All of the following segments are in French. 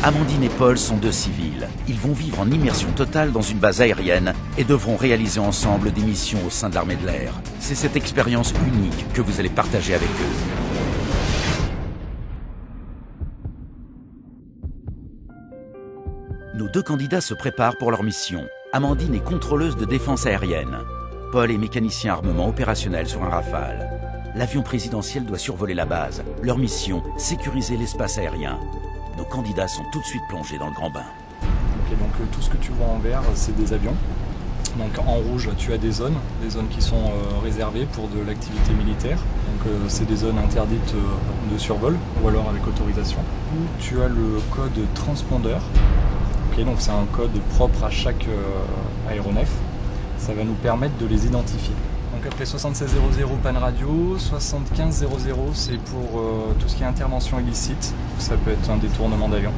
Amandine et Paul sont deux civils. Ils vont vivre en immersion totale dans une base aérienne et devront réaliser ensemble des missions au sein de l'armée de l'air. C'est cette expérience unique que vous allez partager avec eux. Nos deux candidats se préparent pour leur mission. Amandine est contrôleuse de défense aérienne. Paul est mécanicien armement opérationnel sur un Rafale. L'avion présidentiel doit survoler la base. Leur mission, sécuriser l'espace aérien. Nos candidats sont tout de suite plongés dans le grand bain. Okay, donc tout ce que tu vois en vert, c'est des avions. Donc en rouge, tu as des zones qui sont réservées pour de l'activité militaire. Donc c'est des zones interdites de survol ou alors avec autorisation. Tu as le code transpondeur. Okay, donc c'est un code propre à chaque aéronef. Ça va nous permettre de les identifier. Donc après 7600 panne radio, 7500 c'est pour tout ce qui est intervention illicite. Ça peut être un détournement d'avion.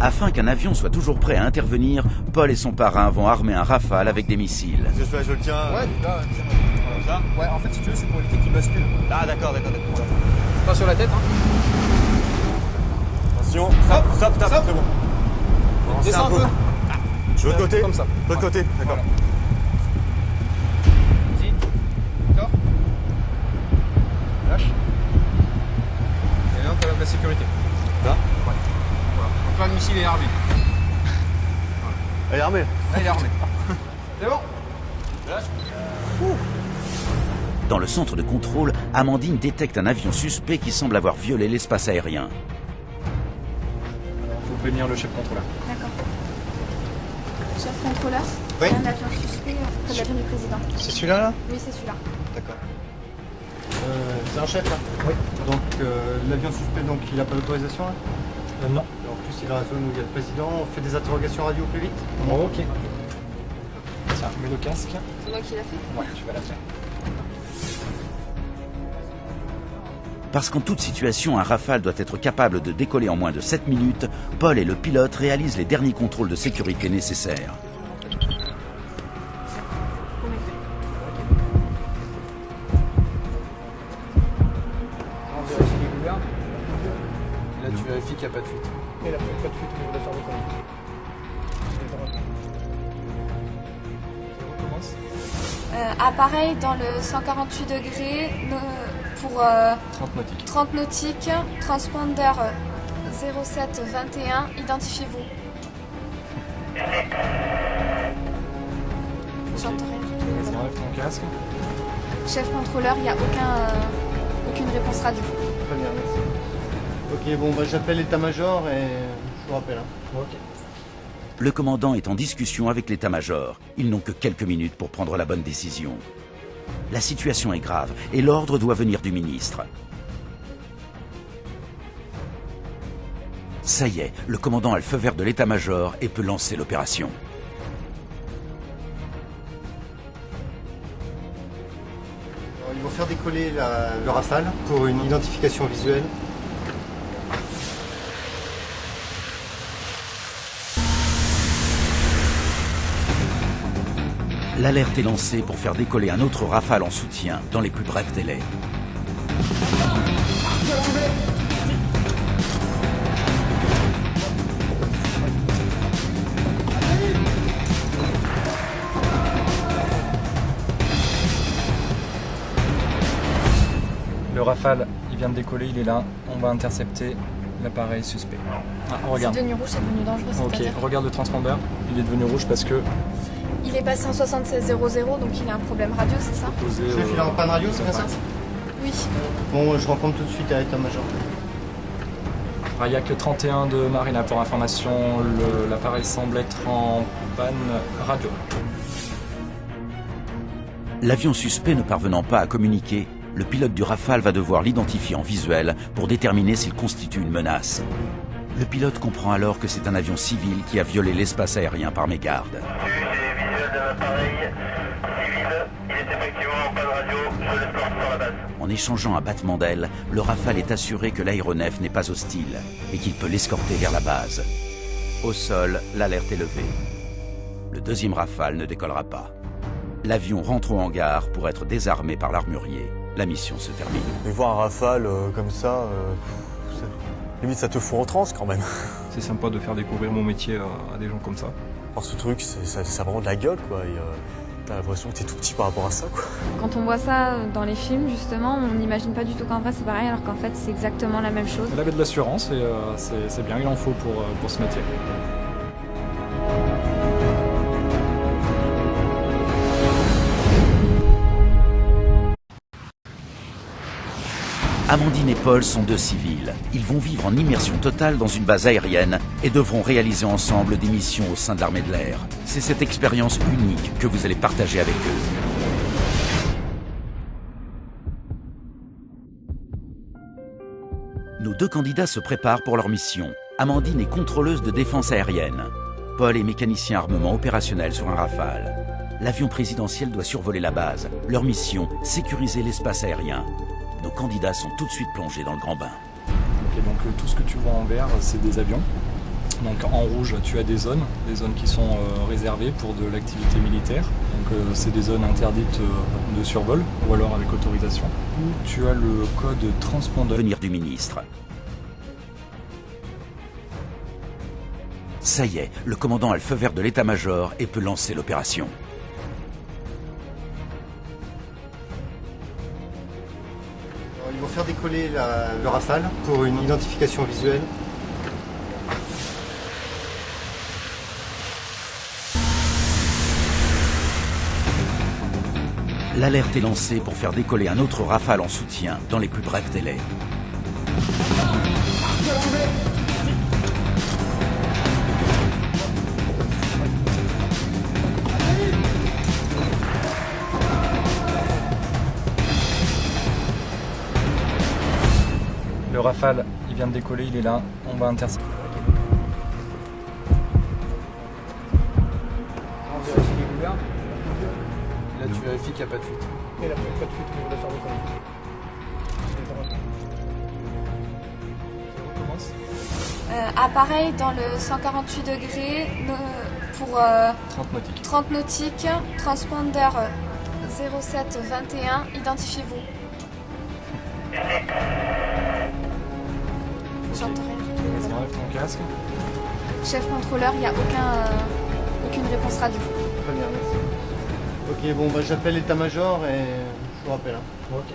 Afin qu'un avion soit toujours prêt à intervenir, Paul et son parrain vont armer un Rafale avec des missiles. Je le tiens. Ouais, là, ça. Ouais, en fait, si tu veux, c'est pour éviter qu'il bascule. Ah, d'accord. Pas sur la tête, hein. Attention, stop, c'est bon. Descends un peu. De l'autre côté. Comme ça. De l'autre côté, d'accord. Voilà. D'accord. Lâche. Et là, on lève la sécurité. Là. Ouais. Voilà. Donc là, le missile est armé. Voilà. Elle est armée. Là, il est armé. C'est bon. Lâche. Dans le centre de contrôle, Amandine détecte un avion suspect qui semble avoir violé l'espace aérien. Il faut prévenir le chef contrôleur. D'accord. Chef contrôleur, Oui. il y a un avion suspect près de l'avion du président. C'est celui-là, là? Oui, c'est celui-là. D'accord. C'est un chef, là. Oui. Donc, l'avion suspect, donc, il n'a pas d'autorisation, là? Non. En plus, il est dans la zone où il y a le président. On fait des interrogations radio plus vite? Ok. Tiens, mets le casque. C'est moi qui l'ai fait. Ouais, tu vas la faire. Parce qu'en toute situation, un Rafale doit être capable de décoller en moins de 7 minutes, Paul et le pilote réalisent les derniers contrôles de sécurité nécessaires. Là, tu vérifies qu'il n'y a pas de fuite. Il n'y a pas de fuite au niveau de la charge de conduite. On recommence. Appareil dans le 148 degrés pour 30 nautiques. 30 nautiques, transponder 0721, identifiez-vous. J'entends rien du tout. Vas-y, enlève ton casque. Chef contrôleur, il n'y a aucune réponse radio. Très bien, merci. Ok, bon, bah, j'appelle l'état-major et je vous rappelle. Hein. Ok. Le commandant est en discussion avec l'état-major. Ils n'ont que quelques minutes pour prendre la bonne décision. La situation est grave et l'ordre doit venir du ministre. Ça y est, le commandant a le feu vert de l'état-major et peut lancer l'opération. Alors, ils vont faire décoller le Rafale pour une identification visuelle. L'alerte est lancée pour faire décoller un autre Rafale en soutien dans les plus brefs délais. Le Rafale, il vient de décoller, il est là. On va intercepter l'appareil suspect. Ah, regarde. C'est devenu rouge, c'est devenu dangereux. Ok, c'est-à-dire regarde le transpondeur. Il est devenu rouge parce que Il est passé en 7600, donc il a un problème radio, c'est ça? posé. Chef, il est en panne radio, c'est bien ça? Oui. Bon, je rencontre tout de suite à l'état-major. Il n'y a que 31 de marine pour information. L'appareil semble être en panne radio. L'avion suspect ne parvenant pas à communiquer, le pilote du Rafale va devoir l'identifier en visuel pour déterminer s'il constitue une menace. Le pilote comprend alors que c'est un avion civil qui a violé l'espace aérien par mégarde. Visuel d'un appareil civil, il est effectivement en panne radio, je l'escorte sur la base. En échangeant un battement d'aile, le Rafale est assuré que l'aéronef n'est pas hostile et qu'il peut l'escorter vers la base. Au sol, l'alerte est levée. Le deuxième Rafale ne décollera pas. L'avion rentre au hangar pour être désarmé par l'armurier. La mission se termine. Et voir un Rafale comme ça, limite ça te fout en transe quand même. C'est sympa de faire découvrir mon métier à des gens comme ça. Alors ce truc, ça a vraiment de la gueule quoi. Et, t'as l'impression que t'es tout petit par rapport à ça quoi. Quand on voit ça dans les films, justement, on n'imagine pas du tout qu'en vrai c'est pareil, alors qu'en fait c'est exactement la même chose. Elle avait de l'assurance et c'est bien, il en faut pour ce métier. Amandine et Paul sont deux civils. Ils vont vivre en immersion totale dans une base aérienne et devront réaliser ensemble des missions au sein de l'armée de l'air. C'est cette expérience unique que vous allez partager avec eux. Nos deux candidats se préparent pour leur mission. Amandine est contrôleuse de défense aérienne. Paul est mécanicien armement opérationnel sur un Rafale. L'avion présidentiel doit survoler la base. Leur mission, sécuriser l'espace aérien. Nos candidats sont tout de suite plongés dans le grand bain. Okay, donc tout ce que tu vois en vert, c'est des avions. Donc en rouge, tu as des zones qui sont réservées pour de l'activité militaire. Donc c'est des zones interdites de survol ou alors avec autorisation. Tu as le code transpondeur. Venir du ministre. Ça y est, le commandant a le feu vert de l'état-major et peut lancer l'opération. Ils vont faire décoller le Rafale pour une identification visuelle. L'alerte est lancée pour faire décoller un autre Rafale en soutien dans les plus brefs délais. Le Rafale, il vient de décoller, il est là, on va intercepter. Là tu vérifies qu'il n'y a pas de fuite. Il n'y a pas de fuite, mais on va faire décoller. Appareil dans le 148 degrés pour 30 nautiques, transpondeur 0721, identifiez-vous. J'entends rien. Enlève ton casque. Chef contrôleur, il n'y a aucune réponse radio. Très bien, merci. Ok, bon, bah, j'appelle l'état-major et je vous rappelle. Hein. Ok.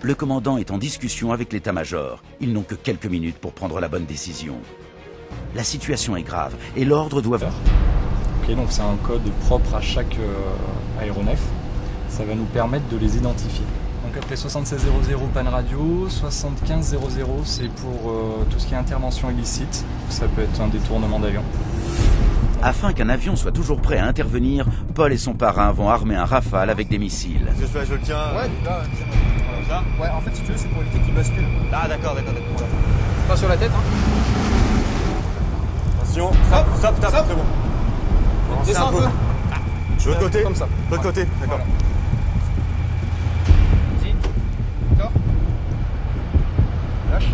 Le commandant est en discussion avec l'état-major. Ils n'ont que quelques minutes pour prendre la bonne décision. La situation est grave et l'ordre doit... Ok, donc c'est un code propre à chaque aéronef. Ça va nous permettre de les identifier. Donc après 7600 panne radio, 7500 c'est pour tout ce qui est intervention illicite. Ça peut être un détournement d'avion. Afin qu'un avion soit toujours prêt à intervenir, Paul et son parrain vont armer un Rafale avec des missiles. Je le tiens. Ouais, là, Ça. ouais, en fait, si tu veux, c'est pour éviter qu'il bascule. Ah d'accord. Voilà. Pas sur la tête, hein. Attention. Stop, c'est bon. Avancez Descends un peu. De l'autre côté. Comme ça. De l'autre côté, d'accord. Voilà. Vas-y. D'accord. Lâche.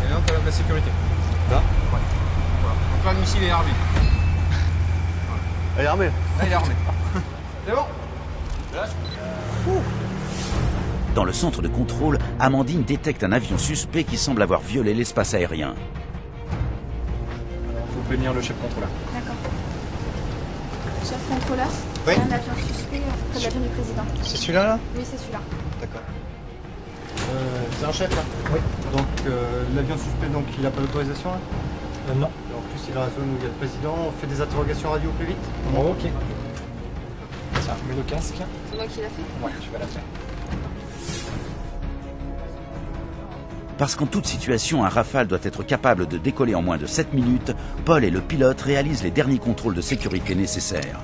Et là, on peut la sécurité. Là. Ouais. Voilà. Donc là, le missile est armé. Elle est armée. Là, il est armé. C'est bon. Lâche. Dans le centre de contrôle, Amandine détecte un avion suspect qui semble avoir violé l'espace aérien. Il faut prévenir le chef contrôleur. D'accord. Chef contrôleur, Oui. un avion suspect près de l'avion du président. C'est celui-là là? Oui, c'est celui-là. D'accord. C'est un chef là? Oui. Donc l'avion suspect, donc il n'a pas d'autorisation là? Non. En plus il est dans la zone où il y a le président, on fait des interrogations radio plus vite? Ok. Tiens, mets le casque. C'est moi qui l'a fait. Ouais, tu vas la faire. Parce qu'en toute situation, un Rafale doit être capable de décoller en moins de 7 minutes, Paul et le pilote réalisent les derniers contrôles de sécurité nécessaires.